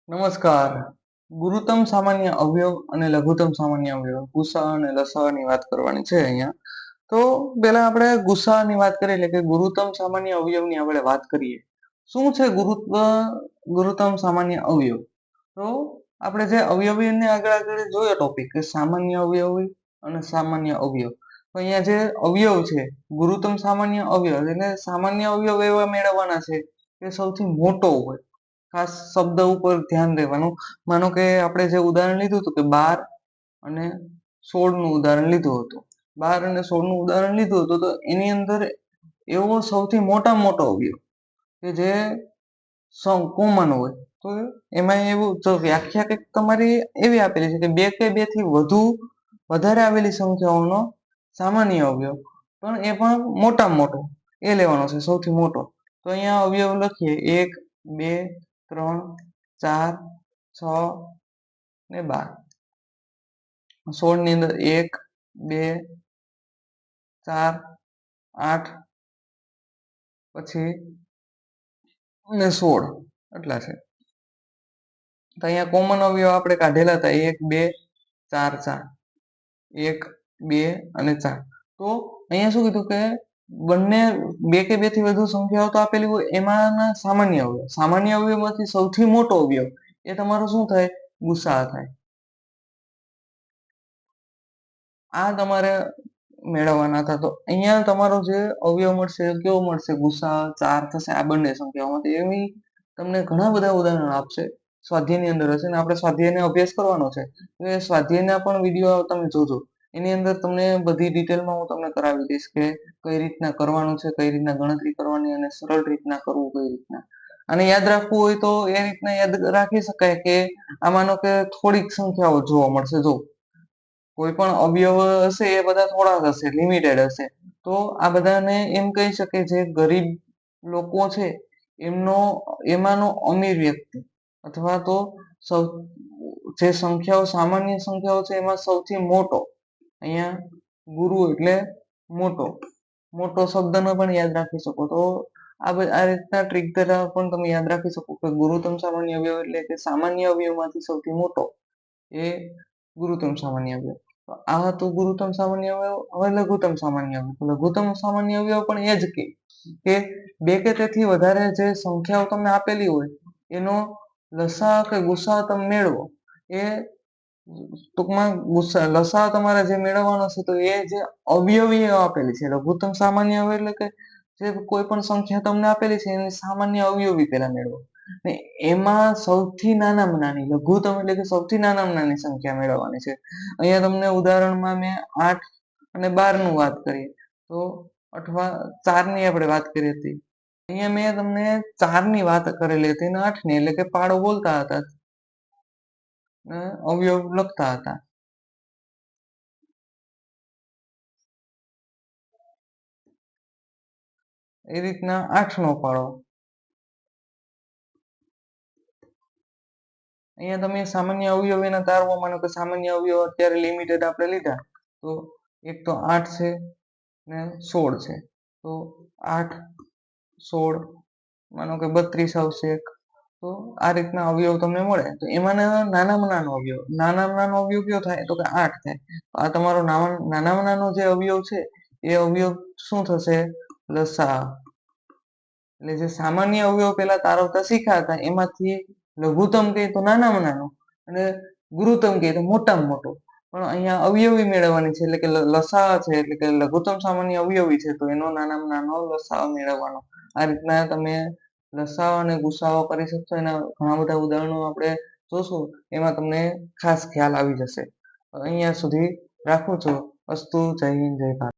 નમસ્કાર. ગુરુત્તમ સામાન્ય અવયવ અને લઘુત્તમ સામાન્ય અવયવ ગુસા અને લસાઅની વાત કરવાની છે અહીંયા. તો પહેલા આપણે ગુસાઅની વાત કરીએ એટલે કે ગુરુત્તમ સામાન્ય અવયવની આપણે વાત કરીએ. શું છે ગુરુત્તમ સામાન્ય અવયવ? તો આપણે જે અવયવીને આગળ જોયો ટોપિક કે સામાન્ય અવયવી અને સામાન્ય અવયવ. તો અહીંયા જે અવયવ છે ગુરુત્તમ સામાન્ય અવયવ એટલે સામાન્ય અવયવ એવા મેળવવાના છે કે સૌથી મોટો હોય. ખાસ શબ્દ ઉપર ધ્યાન દેવાનું. માનો કે આપણે જે ઉદાહરણ લીધું હતું કે 12 અને 16 નું ઉદાહરણ લીધું હતું. 12 અને 16 નું ઉદાહરણ લીધું હતું તો એની અંદર એવો સૌથી મોટામાં મોટો અવયવ કે જે કોમન હોય. તો એમાં એવું તો વ્યાખ્યા કંઈક તમારી એવી આપેલી છે કે 2 કે 2 થી વધારે આવેલી સંખ્યાઓનો સામાન્ય અવયવ પણ એ પણ મોટામાં મોટો એ લેવાનો છે સૌથી મોટો. તો અહીંયા અવયવ લખીએ 1 2 3 4 6 ને 12. 16 ની અંદર 1 2 4 8 પછી ને 16 એટલા છે. તો અહીંયા કોમન અવયવ આપણે કાઢેલા હતા 1 2 4 4 1 2 અને 4. તો અહીંયા શું કીધું કે બંને 2 કે 2 થી વધુ સંખ્યાઓ તો આપેલી હોય એમાંના સામાન્ય અવયવમાંથી સૌથી મોટો અવયવ એ તમારો શું થાય? ગુસા થાય. આ તમારે મેળવવાના હતા. તો અહીંયા તમારો જે અવયવ મળશે કેવો મળશે? ગુસા 4 થશે આ બંને સંખ્યાઓમાંથી. એવી તમને ઘણા બધા ઉદાહરણો આપશે. સ્વાધ્યાયની અંદર હશે ને આપણે સ્વાધ્યાયનો અભ્યાસ કરવાનો છે. એ સ્વાધ્યાયના પણ વિડીયો તમે જોજો. એની અંદર તમને બધી ડિટેલમાં હું તમને કરાવી દઈશ કે કઈ રીતના કરવાનું છે, કઈ રીતના ગણતરી કરવાની અને સરળ રીતના કરવું કઈ રીતના. અને યાદ રાખવું હોય તો એ રીતના યાદ રાખી શકાય કે આમાંનો કે થોડીક સંખ્યાઓ જોવા મળશે. જો કોઈ પણ અવયવ હશે એ બધા થોડાક હશે, લિમિટેડ હશે. તો આ બધાને એમ કહી શકે જે ગરીબ લોકો છે એમાંનો અમીર વ્યક્તિ અથવા તો જે સંખ્યાઓ સામાન્ય સંખ્યાઓ છે એમાં સૌથી મોટો. અહીંયા ગુરુ એટલે મોટો શબ્દનો પણ યાદ રાખી શકો. તો આ રીતના ટ્રીક દ્વારા પણ તમે યાદ રાખી શકો કે ગુરુત્તમ સામાન્ય અવયવ એટલે કે સામાન્ય અવયવમાંથી સૌથી મોટો એ ગુરુત્તમ સામાન્ય અવયવ. આ હતું ગુરુત્તમ સામાન્ય અવયવ. હવે લઘુત્તમ સામાન્ય અવયવ. લઘુત્તમ સામાન્ય અવયવ પણ એ જ કે 2 કે તેથી વધારે જે સંખ્યાઓ તમને આપેલી હોય એનો લસા કે ગુસા તમે મેળવો. એ ટૂંકમાં લસા તમારે જે મેળવવાનો છે તો એ જે અવયવી આપેલી છે લઘુત્તમ સામાન્ય અવયવ એટલે કે જે કોઈ પણ સંખ્યા તમને આપેલી છે એની સામાન્ય અવયવી પહેલા મેળવો. ને એમાં સૌથી નાનામાં નાની લઘુત્તમ એટલે કે સૌથી નાનામાં નાની સંખ્યા મેળવવાની છે. અહીંયા તમને ઉદાહરણમાં મેં 8 અને 12 નું વાત કરીએ તો અથવા 4 ની આપણે વાત કરી હતી. અહીંયા મેં તમને 4 ની વાત કરેલી હતી અને 8 ની એટલે કે પાડો બોલતા હતા અવયવ લખતા હતા. એ રીતના 8 નો પાડો. અહીંયા તમે સામાન્ય અવયવ એના તારવો. માનો કે સામાન્ય અવયવ અત્યારે લિમિટેડ આપણે લીધા તો એક તો 8 છે ને 16 છે. તો 8 16 માનો કે 32 આવશે. તો આ રીતના અવયવ તમને મળે. તો એમાં નાનામાં નાનો અવયવ કયો થાય? તો કે 8 થાય. આ તમારો નાનામાં નાનો જે અવયવ છે એ અવયવ શું થશે? લસા. એટલે જે સામાન્ય અવયવ પેલા તારવતા શીખ્યા હતા એમાંથી લઘુત્તમ કહે તો નાનામાં નાનો અને ગુરુત્તમ કહે તો મોટામાં મોટો. પણ અહીંયા અવયવી મેળવવાની છે એટલે કે લસા છે એટલે કે લઘુત્તમ સામાન્ય અવયવી છે તો એનો નાનામાં નાનો લસા મેળવવાનો. આ રીતના તમે લસાઅ અને ગુસાઅ કરી શકશો. એના ઘણા બધા ઉદાહરણો આપણે જોશું એમાં તમને ખાસ ખ્યાલ આવી જશે. અહીંયા સુધી રાખું છું. અસ્તુ. જય હિન્દ, જય ભારત.